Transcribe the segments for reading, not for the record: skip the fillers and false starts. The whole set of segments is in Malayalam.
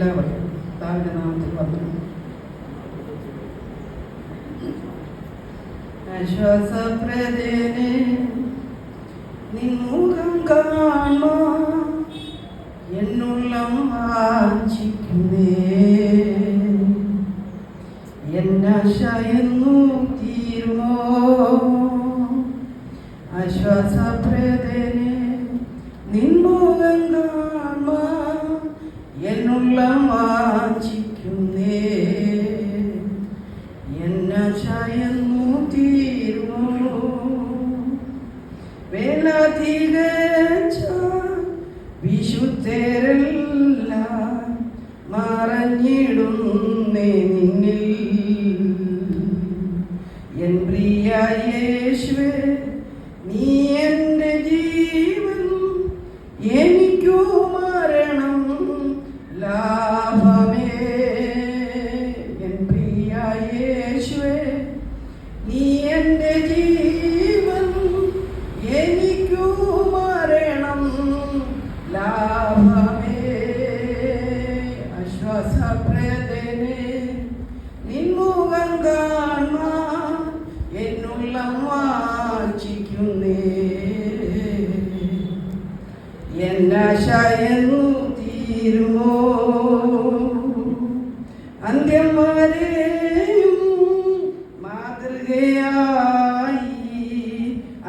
എല്ലാവർക്കും താങ്കളുടെ നാമത്തിൽ പറഞ്ഞു. ആശ്വാസപ്രദനെ നിൻമുഖം കാണാൻ എന്നുള്ളം വാഞ്ചിക്കുന്നേ, എന്നാശയെന്നു തീരുമോ? ആശ്വാസപ്രദനെ നിൻമുഖം കാണാൻ എന്നുള്ളം വാഞ്ചിക്കുന്നേ, എന്നാശയെന്നു തീരുമോ? വേല തികച്ച വിശുദ്ധരെല്ലാം മറഞ്ഞിടുന്നേ നിന്നിൽ. എൻ പ്രിയ യേശുവേ, നീ എൻ്റെ ജീവൻ, എനിക്കു മരണം ലാഭമേ. എൻ പ്രിയ യേശുവേ, നീ എൻ്റെ ജീവൻ, എനിക്കു മരണം ലാഭമേ. ആശ്വാസപ്രദനെ നിൻമുഖം കാണാൻ എന്നുള്ളം വാഞ്ചിക്കുന്നേ, എന്നാശയെന്നു തീരുമോ? അന്ത്യം വരെയും മാതൃകയായി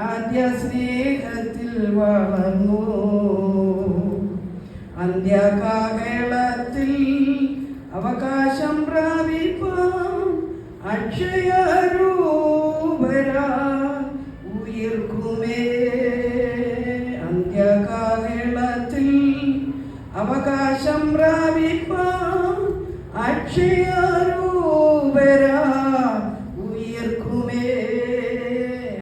ആദ്യ സ്നേഹത്തിൽ വളർന്നു. അന്ത്യകാലത്തിൽ അവകാശം പ്രാപിപ്പാൻ അക്ഷയരൂപരാ ഉയർക്കുമേ. അന്ത്യകാലത്തിൽ അവകാശം പ്രാപിപ്പാൻ അക്ഷയ